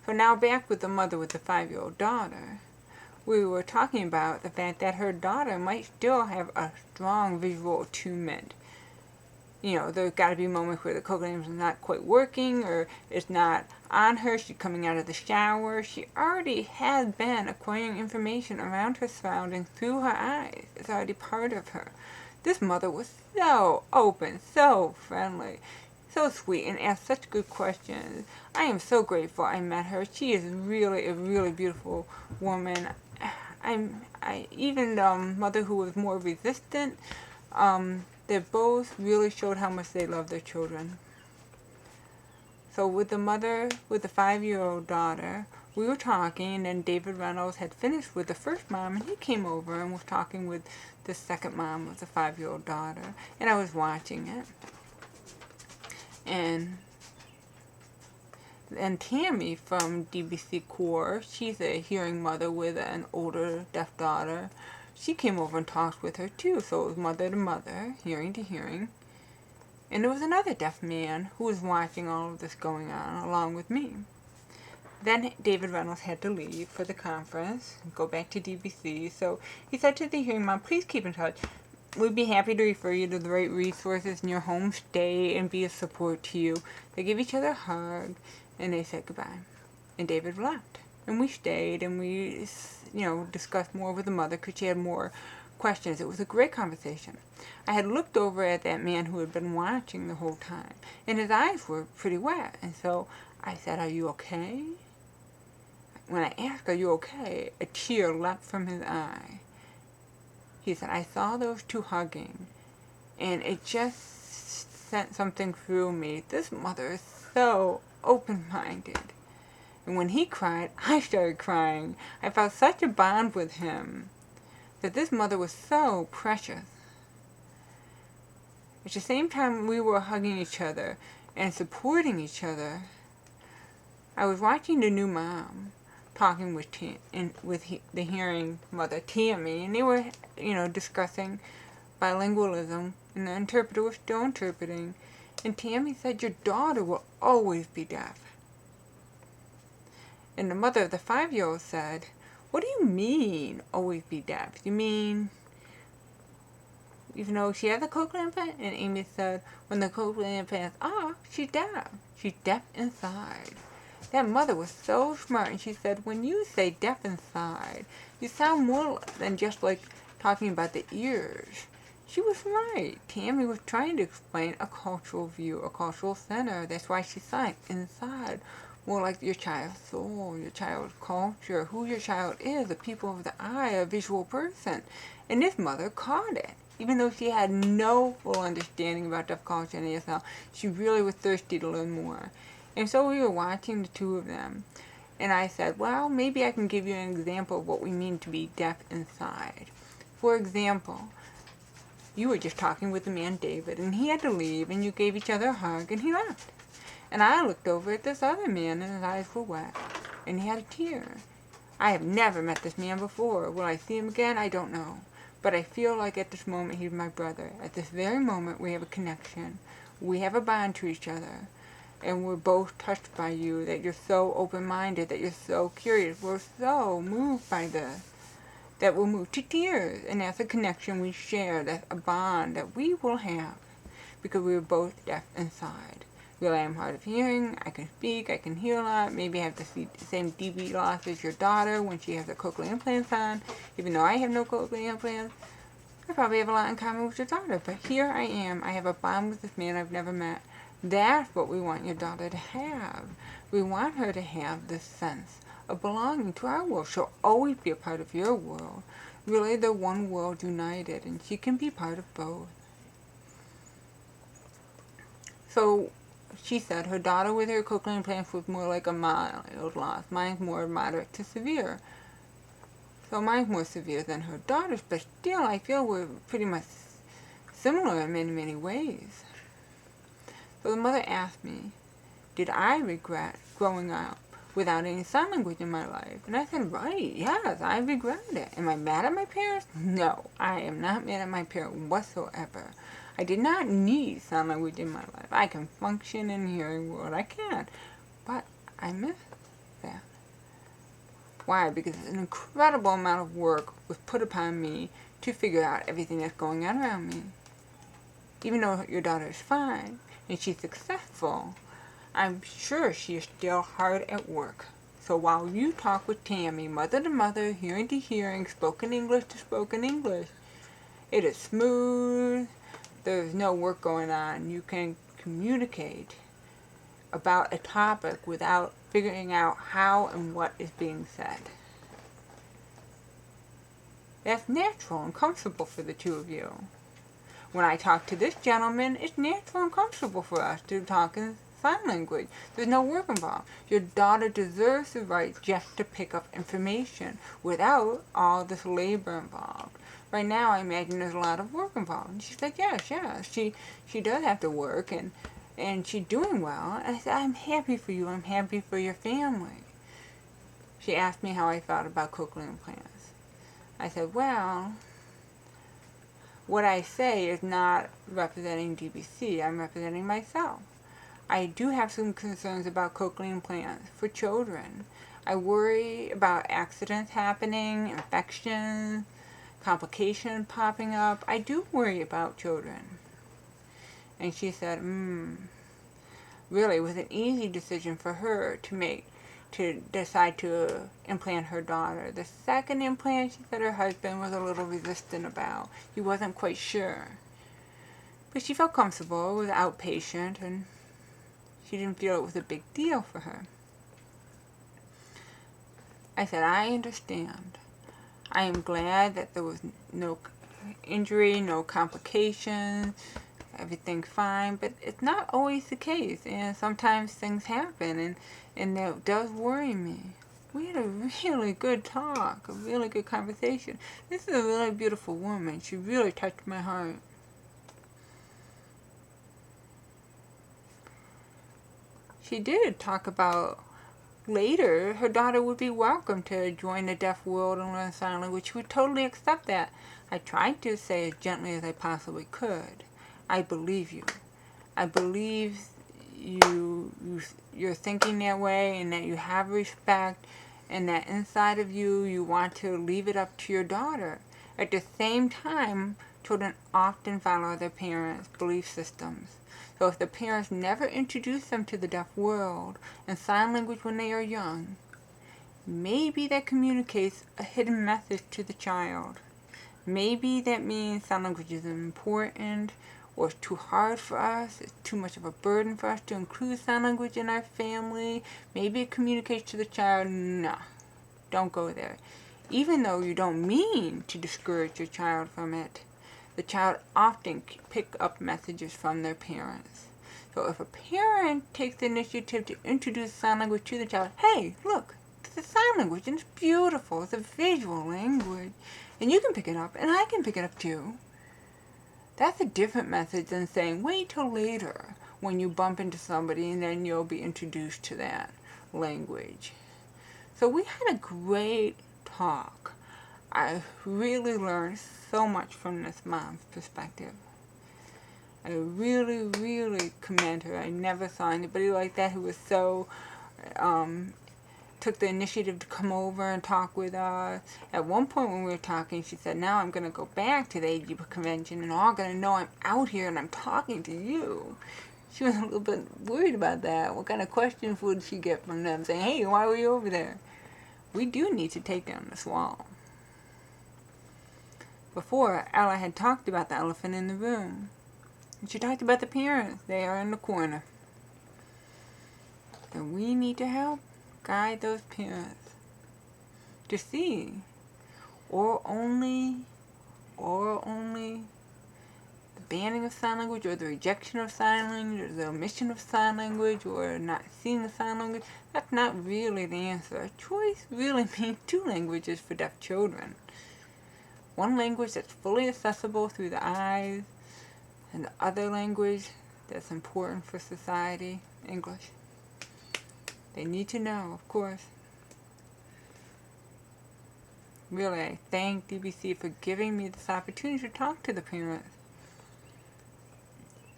So now back with the mother with the 5-year-old daughter. We were talking about the fact that her daughter might still have a strong visual attunement. You know, there's got to be moments where the cochlear is not quite working or it's not on her. She's coming out of the shower. She already has been acquiring information around her surroundings through her eyes. It's already part of her. This mother was so open, so friendly, so sweet, and asked such good questions. I am so grateful I met her. She is really a really beautiful woman. Even the mother who was more resistant, they both really showed how much they love their children. So with the mother with the 5-year-old daughter, we were talking, and then David Reynolds had finished with the first mom, and he came over and was talking with the second mom with the 5-year-old daughter, and I was watching it. And Tammy from DBC Core, she's a hearing mother with an older deaf daughter. She came over and talked with her too, so it was mother to mother, hearing to hearing. And there was another deaf man who was watching all of this going on along with me. Then David Reynolds had to leave for the conference, go back to DBC, so he said to the hearing mom, please keep in touch. We'd be happy to refer you to the right resources in your home state and be a support to you. They gave each other a hug, and they said goodbye. And David left. And we stayed, and we, discussed more with the mother because she had more questions. It was a great conversation. I had looked over at that man who had been watching the whole time, and his eyes were pretty wet. And so I said, are you okay? When I asked, are you okay, a tear leapt from his eye. He said, I saw those two hugging, and it just sent something through me. This mother is so open-minded. And when he cried, I started crying. I felt such a bond with him that this mother was so precious. At the same time we were hugging each other and supporting each other, I was watching the new mom talking with the hearing mother, Tammy, and they were, discussing bilingualism, and the interpreter was still interpreting, and Tammy said, your daughter will always be deaf. And the mother of the 5-year-old said, what do you mean, always be deaf? You mean, even though she has a cochlear implant? And Amy said, when the cochlear implant's off, she's deaf. She's deaf inside. That mother was so smart, and she said, when you say deaf inside, you sound more than just like talking about the ears. She was right. Tammy was trying to explain a cultural view, a cultural center. That's why she said inside. More like your child's soul, your child's culture, who your child is, the people of the eye, a visual person. And this mother caught it. Even though she had no full understanding about deaf culture and ASL, she really was thirsty to learn more. And so we were watching the two of them. And I said, well, maybe I can give you an example of what we mean to be deaf inside. For example, you were just talking with the man David, and he had to leave, and you gave each other a hug, and he left. And I looked over at this other man, and his eyes were wet, and he had a tear. I have never met this man before. Will I see him again? I don't know. But I feel like at this moment he's my brother. At this very moment we have a connection. We have a bond to each other. And we're both touched by you, that you're so open-minded, that you're so curious. We're so moved by this, that we'll move to tears. And that's a connection we share. That's a bond that we will have, because we were both deaf inside. Really, I'm hard of hearing, I can speak, I can hear a lot, maybe I have the same dB loss as your daughter when she has her cochlear implants on. Even though I have no cochlear implants, I probably have a lot in common with your daughter. But here I am, I have a bond with this man I've never met. That's what we want your daughter to have. We want her to have this sense of belonging to our world. She'll always be a part of your world. Really, they're one world united, and she can be part of both. So, she said her daughter with her cochlear implants was more like a mild loss. Mine's more moderate to severe. So mine's more severe than her daughter's, but still I feel we're pretty much similar in many, many ways. So the mother asked me, did I regret growing up without any sign language in my life? And I said, right, yes, I regret it. Am I mad at my parents? No, I am not mad at my parents whatsoever. I did not need sign language in my life. I can function in the hearing world. I can. But I miss that. Why? Because an incredible amount of work was put upon me to figure out everything that's going on around me. Even though your daughter is fine and she's successful, I'm sure she is still hard at work. So while you talk with Tammy, mother to mother, hearing to hearing, spoken English to spoken English, it is smooth. There's no work going on. You can communicate about a topic without figuring out how and what is being said. That's natural and comfortable for the two of you. When I talk to this gentleman, it's natural and comfortable for us to talk in sign language. There's no work involved. Your daughter deserves the right just to pick up information without all this labor involved. Right now, I imagine there's a lot of work involved. And she said, yes. She does have to work, and she's doing well. And I said, I'm happy for you. I'm happy for your family. She asked me how I felt about cochlear implants. I said, well, what I say is not representing DBC. I'm representing myself. I do have some concerns about cochlear implants for children. I worry about accidents happening, infections, complications popping up. I do worry about children. And she said, really, it was an easy decision for her to make, to decide to implant her daughter. The second implant, she said her husband was a little resistant about. He wasn't quite sure. But she felt comfortable. It was outpatient, and she didn't feel it was a big deal for her. I said, I understand. I am glad that there was no injury, no complications, everything fine, but it's not always the case, and sometimes things happen, and that does worry me. We had a really good talk, a really good conversation. This is a really beautiful woman. She really touched my heart. She did talk about later her daughter would be welcome to join the deaf world and learn sign language. She would totally accept that. I tried to say as gently as I possibly could, I believe you. I believe you're thinking that way, and that you have respect, and that inside of you, you want to leave it up to your daughter. At the same time, children often follow their parents' belief systems. So if the parents never introduce them to the deaf world and sign language when they are young, maybe that communicates a hidden message to the child. Maybe that means sign language is important, or it's too hard for us, it's too much of a burden for us to include sign language in our family. Maybe it communicates to the child, no, don't go there. Even though you don't mean to discourage your child from it, the child often pick up messages from their parents. So if a parent takes the initiative to introduce sign language to the child, hey, look, it's a sign language and it's beautiful, it's a visual language, and you can pick it up and I can pick it up too. That's a different message than saying, wait till later when you bump into somebody and then you'll be introduced to that language. So we had a great talk. I really learned so much from this mom's perspective. I really, really commend her. I never saw anybody like that who was so, took the initiative to come over and talk with us. At one point when we were talking, she said, now I'm going to go back to the AGBA convention and all going to know I'm out here and I'm talking to you. She was a little bit worried about that. What kind of questions would she get from them saying, hey, why were you over there? We do need to take down this wall. Before, Ella had talked about the elephant in the room. And she talked about the parents. They are in the corner. And we need to help guide those parents to see, or only the banning of sign language, or the rejection of sign language, or the omission of sign language, or not seeing the sign language. That's not really the answer. A choice really means two languages for deaf children. One language that's fully accessible through the eyes, and the other language that's important for society, English. They need to know, of course. Really, I thank DBC for giving me this opportunity to talk to the parents.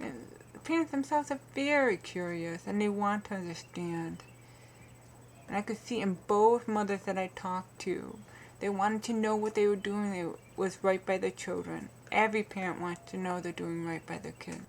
And the parents themselves are very curious, and they want to understand. And I could see in both mothers that I talked to, they wanted to know what they were doing was right by their children. Every parent wants to know they're doing right by their kids.